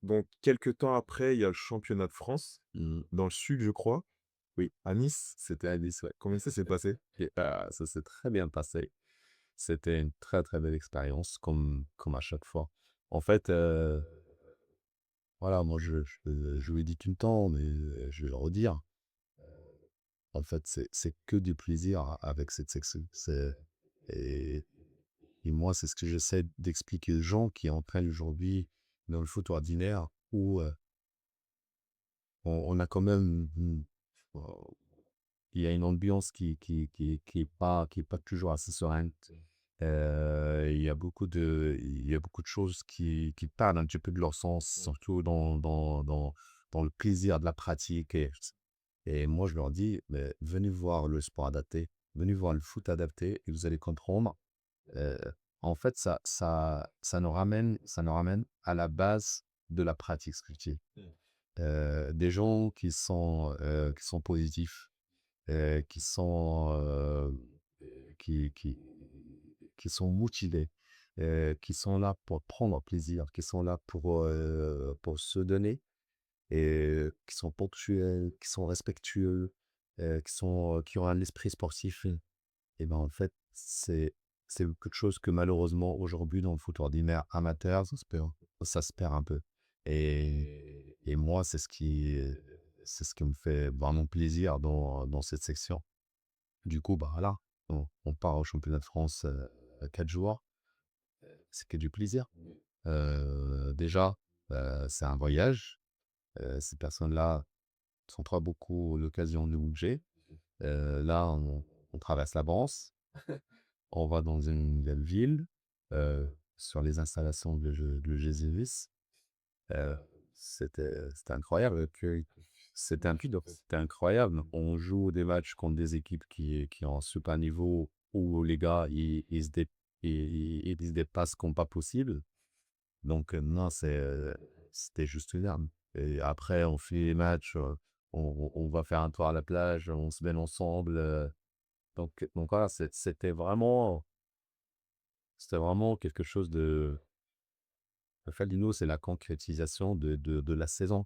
Donc quelques temps après, il y a le championnat de France, Mmh. dans le sud, je crois, Oui, à Nice. c'était à Nice, ouais. Combien ça s'est passé? Et ça s'est très bien passé. C'était une très, très belle expérience comme à chaque fois. En fait, voilà, moi je vous l'ai dit tout le temps, mais je vais le redire. En fait, c'est que du plaisir avec cette section. Et, et moi, c'est ce que j'essaie d'expliquer aux gens qui entraînent aujourd'hui dans le foot ordinaire où on a quand même il y a une ambiance qui est pas toujours assez sereine. Il y a beaucoup de choses qui perdent un petit peu de leur sens, surtout dans le plaisir de la pratique. Et moi, je leur dis, mais venez voir le sport adapté, venez voir le foot adapté et vous allez comprendre. Euh, En fait, ça nous ramène à la base de la pratique sportive. Des gens qui sont positifs, qui sont, qui sont motivés, qui sont là pour prendre plaisir, qui sont là pour se donner et qui sont ponctuels, qui sont respectueux, qui ont un esprit sportif. Et ben en fait, c'est quelque chose que malheureusement aujourd'hui dans le foot ordinaire amateur, ça se perd un peu. Et moi, c'est ce qui me fait vraiment plaisir dans cette section. Du coup, bah voilà, on part au championnat de France 4 jours, c'est que du plaisir. Déjà, c'est un voyage. Ces personnes-là sont pas beaucoup l'occasion de bouger. Là, on traverse la Bance, on va dans une nouvelle ville, sur les installations de Gésévis. Euh, c'était incroyable. C'était incroyable. On joue des matchs contre des équipes qui ont un super niveau où les gars, ils se dépassent comme pas possible. Donc, non, c'était juste une arme. Et après, on fait les matchs, on va faire un tour à la plage, on se mène ensemble. Donc voilà, c'était vraiment quelque chose de. Le Faldino, c'est la concrétisation de la saison.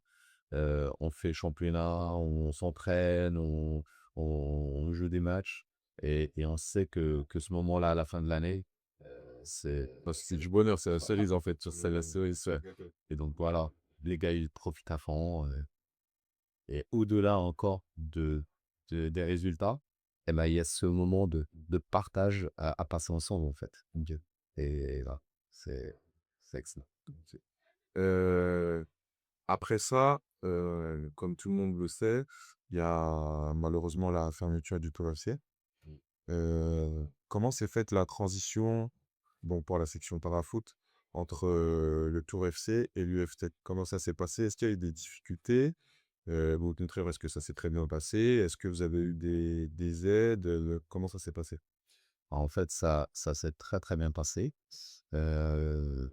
On fait championnat, on s'entraîne, on joue des matchs et on sait que ce moment-là, à la fin de l'année, c'est du bonheur, c'est la cerise en fait, c'est la cerise. Ouais. Et donc voilà, les gars, ils profitent à fond. Et au-delà encore des résultats, eh ben, il y a ce moment de partage à passer ensemble en fait. Ok. Et voilà, c'est excellent. Euh, Après ça, comme tout le monde le sait, il y a malheureusement la fermeture du Tour FC. Comment s'est faite la transition, bon, pour la section parafoot, entre le Tour FC et l'UFT? Comment ça s'est passé? Est-ce qu'il y a eu des difficultés? Au contraire, est-ce que ça s'est très bien passé? Est-ce que vous avez eu des aides? Comment ça s'est passé? En fait, ça s'est très très bien passé. Euh,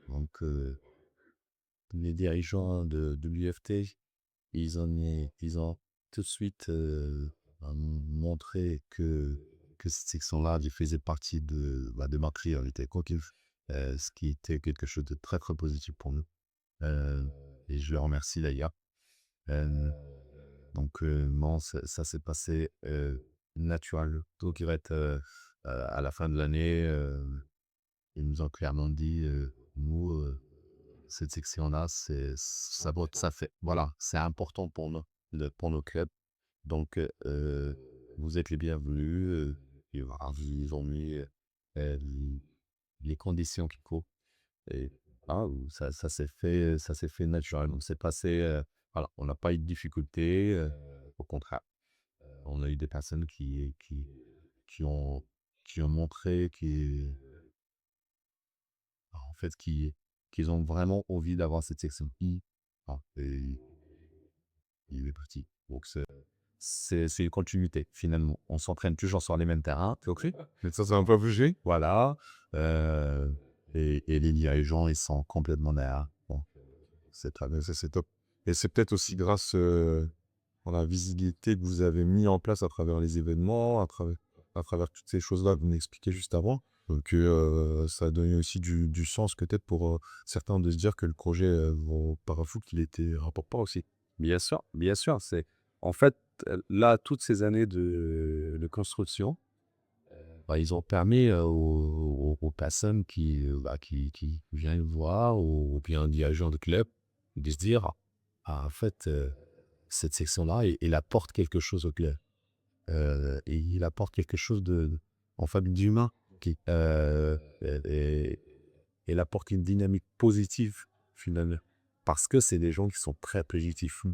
donc, les dirigeants de l'UFT, ils ont tout de suite montré que cette section-là elle faisait partie de ma priorité, quoi ce qui était quelque chose de très très positif pour nous. Et je les remercie d'ailleurs. Euh, donc, non, ça s'est passé naturel. Donc, il va être à la fin de l'année, ils nous ont clairement dit, nous, cette section-là, ça fait, voilà, c'est important pour nous, pour nos clubs. Donc, vous êtes les bienvenus. Et voilà, ils ont mis euh, les conditions qu'il faut. Et ça s'est fait naturellement. C'est passé, voilà, on n'a pas eu de difficultés. Au contraire, on a eu des personnes qui ont, qui ont montré en fait, qu'ils ont vraiment envie d'avoir cette section I. Ah, et il est parti. Donc, c'est une continuité, finalement. On s'entraîne toujours sur les mêmes terrains. Ok. Mais ça n'a pas bougé? Voilà. euh, et les dirigeants, ils sont complètement derrière. Bon, c'est très bien. C'est top. Et c'est peut-être aussi grâce à la visibilité que vous avez mis en place à travers les événements, à travers toutes ces choses-là que vous m'expliquez juste avant. Donc, ça a donné aussi du sens peut-être pour certains de se dire que le projet au Parafoot, il était important aussi. Bien sûr, bien sûr. En fait, là, toutes ces années de construction, bah, ils ont permis aux personnes qui viennent voir, ou bien dirigeants de club, de se dire, ah, en fait, cette section-là, elle apporte quelque chose au club. et il apporte quelque chose en fait, d'humain et il apporte une dynamique positive, finalement. Parce que c'est des gens qui sont très positifs.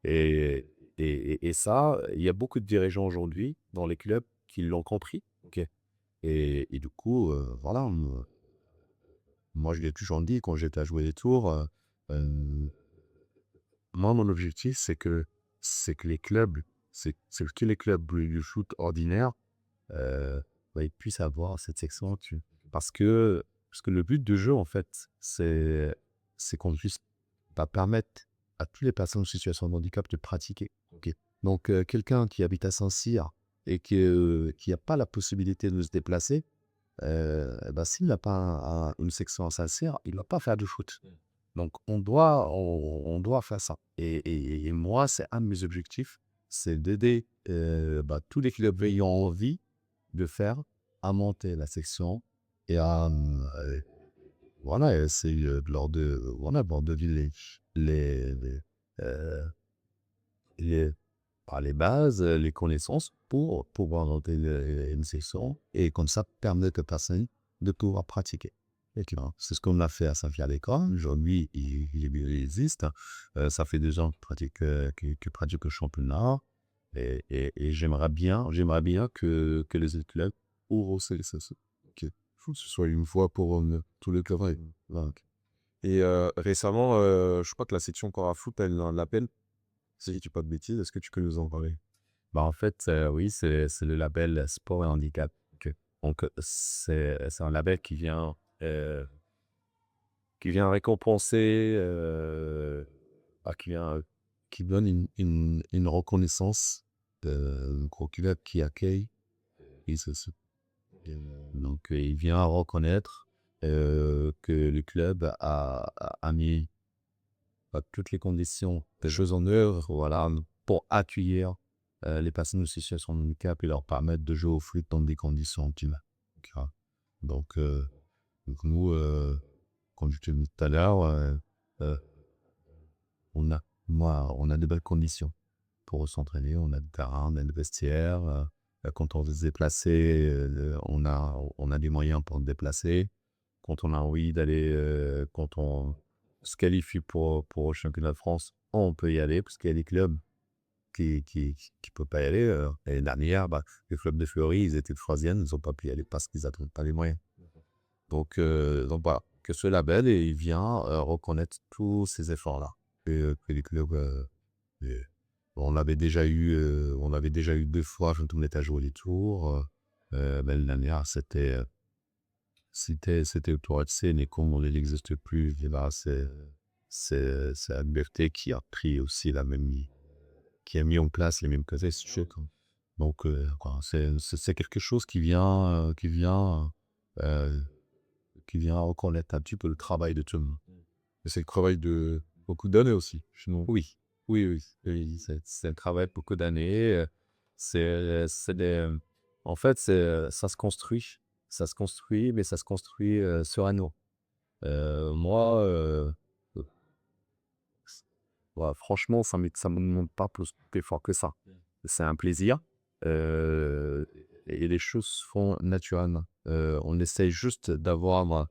Et et ça, il y a beaucoup de dirigeants aujourd'hui dans les clubs qui l'ont compris, OK? Et du coup, voilà, moi, je l'ai toujours dit quand j'étais à jouer des tours, hem, moi, mon objectif, c'est que les clubs, c'est que les clubs du foot ordinaire, bah, ils puissent avoir cette section tu parce que le but du jeu, en fait, c'est qu'on puisse, bah, permettre à toutes les personnes en situation de handicap de pratiquer. OK. Donc, quelqu'un qui habite à Saint-Cyr et qui a pas la possibilité de se déplacer, bah, s'il n'a pas une section à Saint-Cyr, il va pas faire du foot. Donc on doit faire ça et moi, c'est un de mes objectifs, c'est d'aider, bah, tous les clubs ayant envie de faire, à monter la section et voilà, et essayer, voilà, de leur donner heu, les les bases, les connaissances pour pouvoir monter une section et comme ça permettre aux personnes de pouvoir pratiquer. Et tu vois? C'est ce qu'on a fait à Saint-Pierre-des-Corps. Aujourd'hui, il existe. Ça fait 2 ans qu'il pratique le championnat et j'aimerais bien que les autres clubs Pour aussi, OK. Faut que ce soit une fois pour, tous les clubs, ouais. Ouais, OK. Et récemment, je crois que la section Cora-Foot, elle a un label, si je dis pas de bêtises. Est-ce que tu peux nous en parler? bah, en fait, oui, c'est le label Sport et Handicap. OK. Donc, c'est un label qui vient récompenser, qui donne une reconnaissance, au club qui accueille et donc, il vient reconnaître, que le club a mis, bah, toutes les conditions des choses en œuvre, voilà, pour accueillir, les personnes en situation de handicap et leur permettre de jouer au foot dans des conditions optimales. Tu vois? Donc, nous, comme je te l'ai dit tout à l'heure, heu, on a de belles conditions pour s'entraîner. On a le terrain, on a le vestiaire, quand on veut se déplacer, on a des moyens pour se déplacer. Quand on a envie d'aller, quand on se qualifie pour le championnat de France, on peut y aller parce qu'il y a des clubs qui peuvent pas y aller, l'année dernière, bah, le club de Fleury, ils étaient 3e, ils ont pas pu y aller parce qu'ils n'avaient pas les moyens. Donc voilà, que ce label et il vient, reconnaître tous ces efforts-là que les clubs, et on avait déjà eu 2 fois quand on était à jouer les tours, bah, l'année dernière, c'était au Tour FC, mais comme on n'existe plus, et bah, c'est la liberté qui a mis en place les mêmes casiers, si tu veux, quoi. Donc, quoi, c'est quelque chose heu, qui vient reconnaître un petit peu le travail de tout le monde. Et c'est le travail de beaucoup d'années aussi, sinon. Oui, oui, oui, oui, c'est un travail de beaucoup d'années, c'est des, en fait, ça se construit. Ça se construit, mais ça se construit, sereinement. Moi, ouais, franchement, ça me demande pas plus d'efforts que ça. C'est un plaisir, heu et les choses se font naturellement. On essaye juste d'avoir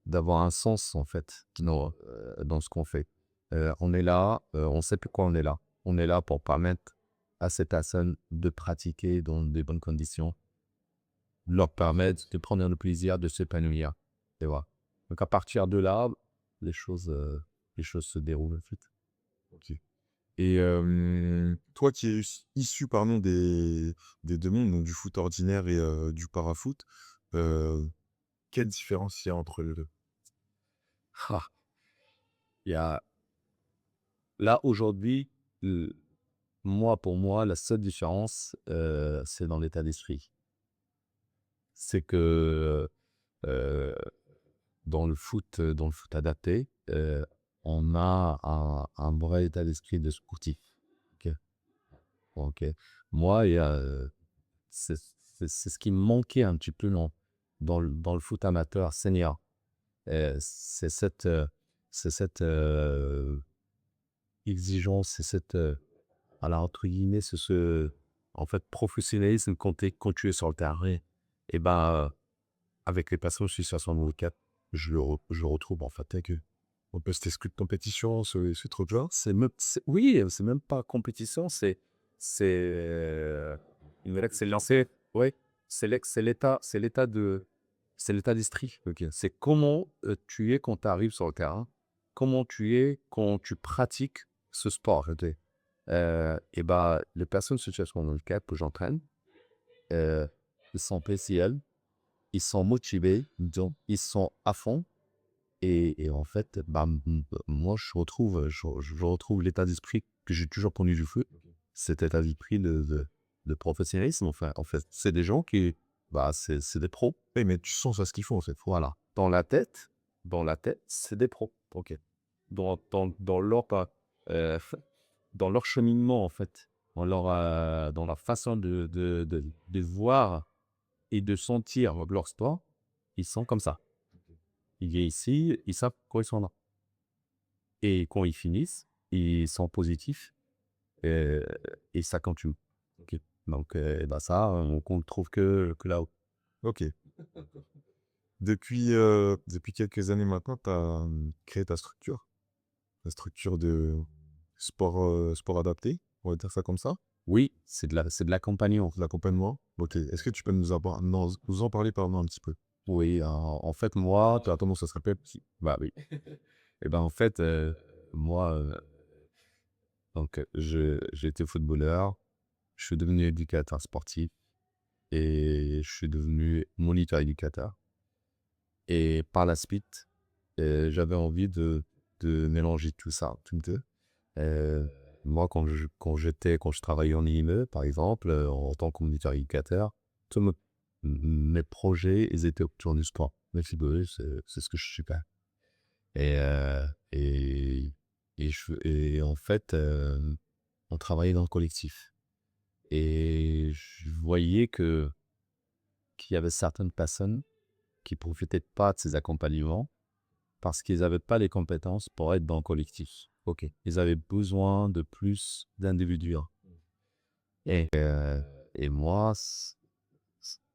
un sens, en fait, dans ce qu'on fait. On est là, on sait pourquoi on est là. On est là pour permettre à ces personnes de pratiquer dans de bonnes conditions, leur permettre de prendre le plaisir de s'épanouir, tu vois? Donc à partir de là, les choses se déroulent vite. OK. Et toi qui es issu, pardon, des 2 mondes, donc du foot ordinaire et du parafoot, heu, quelle différence il y a entre les 2? Ah! Il y a là, aujourd'hui, pour moi, la seule différence, c'est dans l'état d'esprit. C'est que, heu, dans le foot adapté, on a un vrai état d'esprit de sportif. OK? OK. Moi, il y a, c'est c'est ce qui me manquait un petit peu dans le foot amateur senior. C'est cette exigence, c'est cette, voilà, entre guillemets, c'est ce En fait, professionnalisme quand tu es sur le terrain et ben, avec les personnes en situation de handicap, je retrouve en fait avec eux. On peut se t'exclure de compétition, ce truc-là? C'est même pas compétition, une excellence. Ouais, c'est l'état d'esprit. OK. C'est comment, tu es quand tu arrives sur le terrain, comment tu es quand tu pratiques ce sport. OK. Et bah, les personnes en situation de handicap que j'entraîne, heu, ils sont PCL, ils sont motivés, donc ils sont à fond et en fait, bah, moi je retrouve l'état d'esprit que j'ai toujours connu du foot. Cet état d'esprit de professionnalisme, enfin, en fait. C'est des gens qui, bah, c'est des pros. Oui, mais tu sens ça ce qu'ils font, en fait. Voilà. Dans la tête, c'est des pros. OK. Dans leur, heu, dans leur cheminement, en fait, dans leur façon de voir et de sentir leur sport, ils sont comme ça. Ils viennent ici, ils savent pourquoi ils sont là et quand ils finissent, ils sont positifs, heu et ça continue. OK. Donc bah, ça, on le trouve que là-haut. OK. Depuis quelques années maintenant, tu as, créé ta structure de sport adapté, on va dire ça comme ça, Oui, c'est de l'accompagnement. de l'accompagnement. OK. Est-ce que tu peux nous en parler, pardon, un petit peu? Oui, en fait, moi, Tu as comment ça se répète? bah, oui. Et ben, en fait, moi, donc j'ai été footballeur, je suis devenu éducateur sportif et je suis devenu moniteur éducateur et par la suite, j'avais envie de mélanger tout ça, tous 2. Heu, moi, quand je travaillais en IME, par exemple, en tant que moniteur éducateur, tous mes projets, ils étaient autour du sport. Le football, c'est ce que je suis pas et et en fait, on travaillait dans le collectif et je voyais qu'il y avait certaines personnes qui profitaient pas de ces accompagnements parce qu'ils avaient pas les compétences pour être dans le collectif. OK. Ils avaient besoin de plus d'individuels et moi,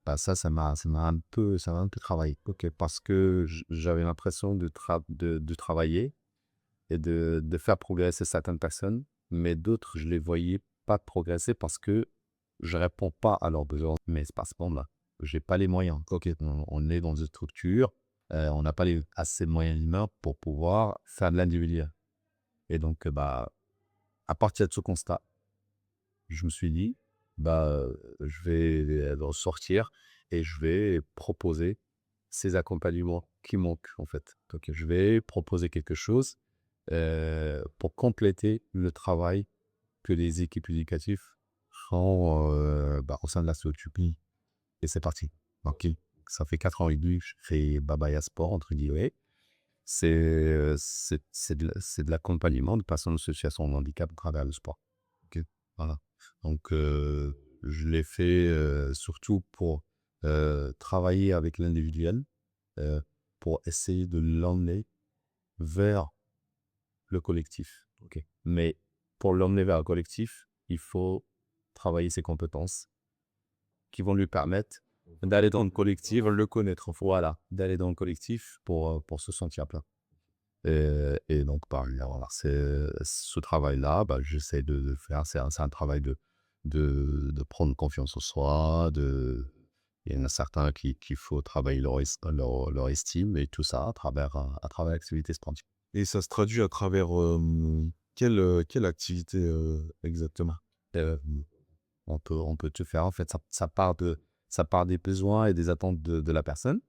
bah, ça m'a un peu travaillé. OK. Parce que j'avais l'impression de travailler et de faire progresser certaines personnes, mais d'autres, je les voyais pas progresser parce que je réponds pas à leurs besoins. Mais c'est pas ce moment-là. J'ai pas les moyens. OK, on est dans une structure, on n'a pas assez de moyens humains pour pouvoir faire de l'individuel. Et donc, bah, à partir de ce constat, je me suis dit, bah, je vais en sortir et je vais proposer ces accompagnements qui manquent, en fait. Donc, je vais proposer quelque chose pour compléter le travail que les équipes éducatives font, bah, au sein de la structure. Et c'est parti. OK. Ça fait 4 ans et demi que je fais «Babaya Sport» entre guillemets. C'est de l'accompagnement de personnes en situation de handicap à travers le sport. OK. Voilà. Donc je l'ai fait, surtout pour, travailler avec l'individuel, heu, pour essayer de l'emmener vers le collectif. OK. Mais pour l'emmener vers le collectif, il faut travailler ses compétences qui vont lui permettre d'aller dans le collectif, Le connaître, en fait. voilà, d'aller dans le collectif pour se sentir bien. Et donc, bah, voilà, ce travail-là, bah, j'essaie de faire. C'est un travail de prendre confiance en soi. Il y en a certains qu'il faut travailler leur estime et tout ça à travers l'activité sportive. Et ça se traduit à travers, quelle activité, exactement? Euh, on peut tout faire. En fait, ça part des besoins et des attentes de la personne.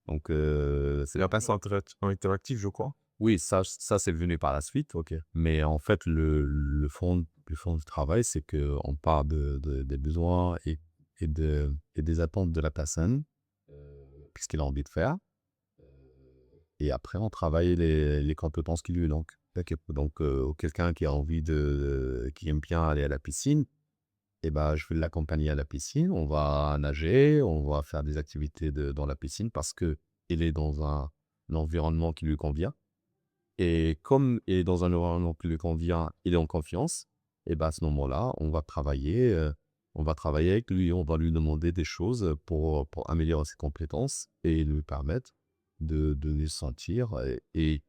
Donc, c'est Il y a pas ça interactif, je crois? oui, ça c'est venu par la suite. OK. Mais en fait, le fond du travail, c'est qu'on part des besoins et des attentes de la personne, puisqu'il a envie de faire. Et après, on travaille les compétences qui lui manquent. Donc, quelqu'un qui a envie qui aime bien aller à la piscine, et ben, je vais l'accompagner à la piscine. On va nager, on va faire des activités dans la piscine parce que il est dans un environnement qui lui convient. Et comme il est dans un environnement qui lui convient, il est en confiance, et ben à ce moment-là, on va travailler, On va travailler avec lui, on va lui demander des choses pour améliorer ses compétences et lui permettre de les sentir et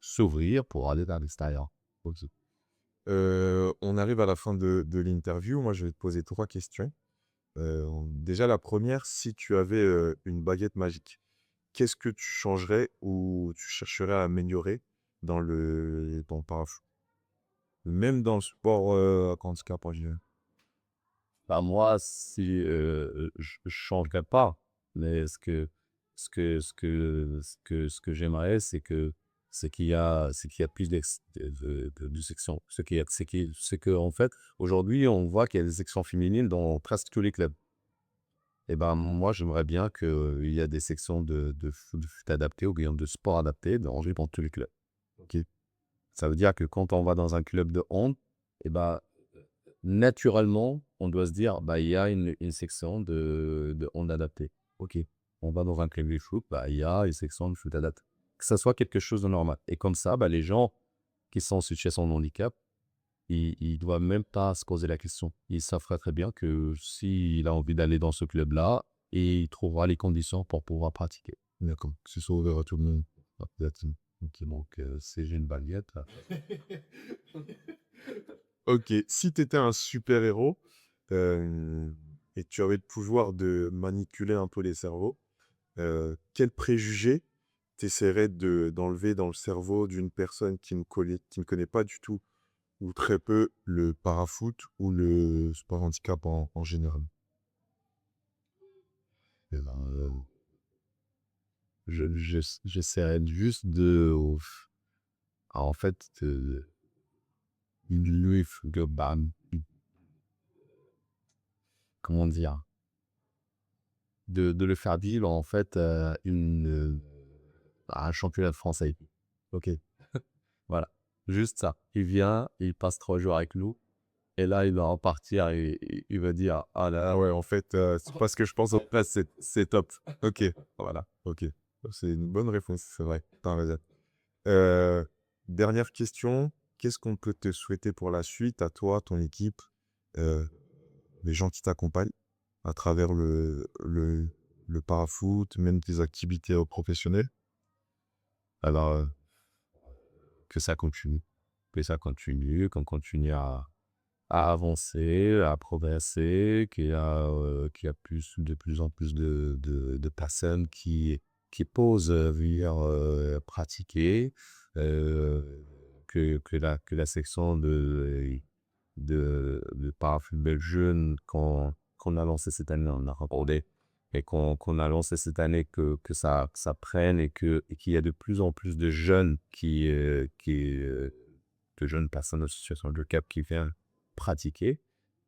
s'ouvrir pour aller vers l'extérieur. OK. On arrive à la fin de l'interview. Moi, je vais te poser 3 questions. Déjà la première, si tu avais, une baguette magique, qu'est-ce que tu changerais ou tu chercherais à améliorer dans le parafoot? Même dans le sport, à handicap en général? Bah, moi, si, je changerais pas, mais ce que j'aimerais, c'est qu'il y a plus de sections. C'est que en fait, aujourd'hui, on voit qu'il y a des sections féminines dans presque tous les clubs. Et ben, moi, j'aimerais bien qu'il y a des sections de foot adapté ou bien de sport adapté dans tous les clubs. OK? Ça veut dire que quand on va dans un club de hand et ben, naturellement, on doit se dire: «Bah, il y a une section de hand adapté». OK. On va dans un club de foot, bah, il y a une section de foot adapté. Que ça soit quelque chose de normal et comme ça, bah, les gens qui sont en situation de handicap, ils doivent même pas se poser la question. Ils savent très, très bien que s'il a envie d'aller dans ce club-là, et il trouvera les conditions pour pouvoir pratiquer. D'accord, que ce soit ouvert à tout le monde. Ah, exactement. OK, donc si j'ai une baguette, OK, si tu étais un super-héros, et tu avais le pouvoir de manipuler un peu les cerveaux, quels préjugés tu essaierais d'enlever dans le cerveau d'une personne qui ne connaît pas du tout ou très peu le parafoot ou le sport handicap en général? et ben, j'essaierai juste en fait, lui bah, comment dire? De le faire vivre en fait, un championnat français. OK, voilà, juste ça. Il vient, il passe 3 jours avec nous et là, il va repartir et il va dire: «Ah là Ah là». ouais, en fait, c'est pas ce que je pense, en tout cas, c'est top. OK, voilà, OK. C'est une bonne réponse, c'est vrai, tu as raison. Heu, Dernière question, qu'est-ce qu'on peut te souhaiter pour la suite à toi, ton équipe, heu, les gens qui t'accompagnent à travers le parafoot, même tes activités, professionnelles? Alors, que ça continue, qu'on continue à avancer, à progresser, qu'il y a de plus en plus de personnes qui posent venir pratiquer, que la section de parafootball jeune qu'on a lancé cette année, on a remporté et qu'on a lancé cette année, que ça prenne et qu'il y a de plus en plus de jeunes de jeunes personnes en situation de handicap qui viennent pratiquer.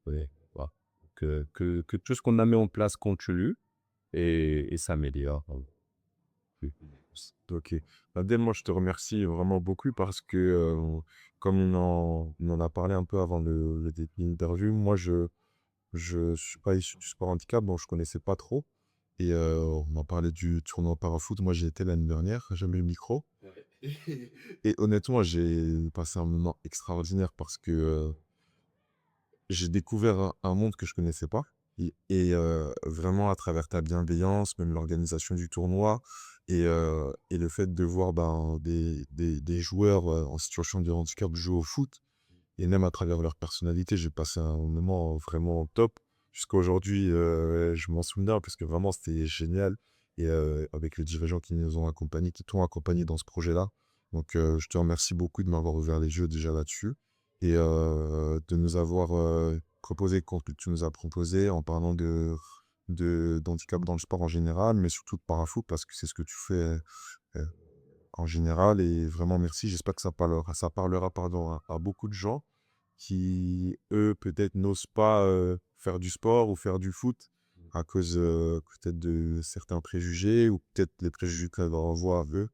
Ouais, voilà. Que tout ce qu'on a mis en place continue et s'améliore. Oui. OK. Abdel, moi, je te remercie vraiment beaucoup parce que, comme on en a parlé un peu avant le début de l'interview, moi, je suis pas issu du sport handicap, donc je connaissais pas trop et on m'a parlé du tournoi parafoot. Moi, j'y étais l'année dernière, j'ai mis le micro et honnêtement, j'ai passé un moment extraordinaire parce que, j'ai découvert un monde que je connaissais pas et vraiment à travers ta bienveillance, même l'organisation du tournoi et le fait de voir, ben, des joueurs, en situation de handicap jouer au foot et même à travers leur personnalité, j'ai passé un moment vraiment top. Jusqu'à aujourd'hui, je m'en souviens parce que vraiment c'était génial et avec les dirigeants qui nous ont accompagnés, qui t'ont accompagné dans ce projet-là. Donc je te remercie beaucoup de m'avoir ouvert les yeux déjà là-dessus et de nous avoir, proposé le contenu que tu nous as proposé en parlant d'handicap dans le sport en général, mais surtout de parafoot parce que c'est ce que tu fais, heu, en général et vraiment merci. J'espère que ça parlera pardon, à beaucoup de gens qui, eux, peut-être n'osent pas, faire du sport ou faire du foot à cause, peut-être de certains préjugés ou peut-être les préjugés qu'elles leur envoient eux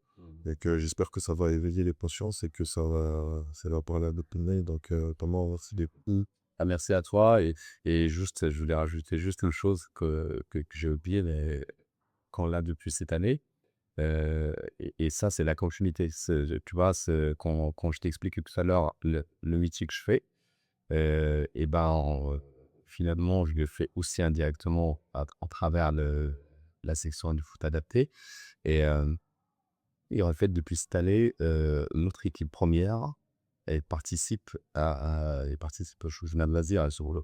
et que j'espère que ça va éveiller les consciences et que ça va parler à d'autres personnes donc vraiment merci beaucoup. Ah, merci à toi et juste, je voulais rajouter juste une chose que j'ai oublié, mais qu'on l'a depuis cette année, et ça, c'est la continuité. Tu vois, quand je t'ai expliqué tout à l'heure le métier que je fais, et ben, finalement, je le fais aussi indirectement en travers la section du foot adapté. Et, et en fait, depuis cette année, notre équipe première, elle participe au championnat de l'Asie sur le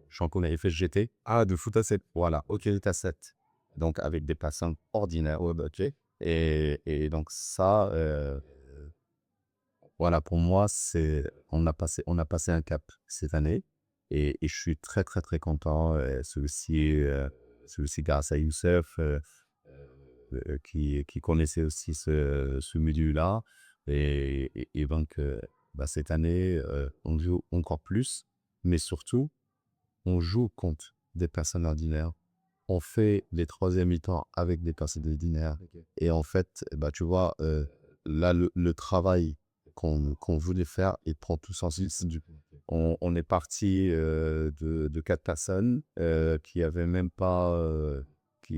championnat FSGT. Ah, de foot à 7. Voilà, OK, tu 7. Donc, avec des personnes ordinaires au budget. Et donc, ça, voilà, pour moi, on a passé un cap cette année et je suis très, très, très content. C'est aussi grâce à Youssef qui connaissait aussi ce milieu-là. Et donc, bah, cette année, on joue encore plus, mais surtout, on joue contre des personnes ordinaires. On fait les troisième mi-temps avec des personnes ordinaires. Et en fait, bah, tu vois, là, le travail qu'on voulait faire, il prend tout son sens. On est parti de 4 personnes qui avaient même pas,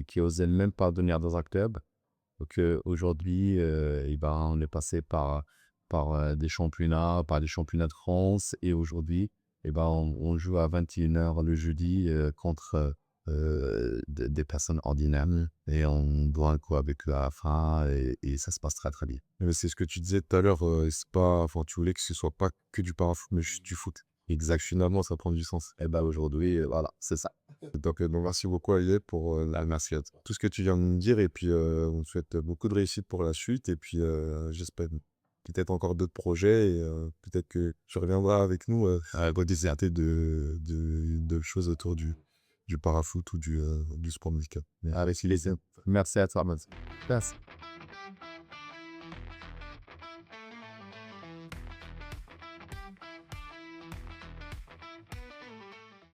qui osaient même pas venir dans un club. Donc aujourd'hui, et ben, on est passé par des championnats de France. Et aujourd'hui, et ben, on joue à 21h le jeudi contre des personnes ordinaires. Et on boit un coup avec eux à la fin et ça se passe très très bien. Mais c'est ce que tu disais tout à l'heure, c'est pas, enfin, tu voulais que ce soit pas que du parafoot, mais juste du foot. Exact. Finalement, ça prend du sens. Et ben aujourd'hui, voilà, c'est ça. Donc, merci beaucoup, Alié, pour Merci à toi. tout ce que tu viens de me dire. Et puis, on te souhaite beaucoup de réussite pour la suite. Et puis, j'espère peut-être encore d'autres projets. Et peut-être que tu reviendras avec nous pour disserter de choses autour du parafoot ou du sport musical. Avec plaisir. Merci à toi, Mats. Merci.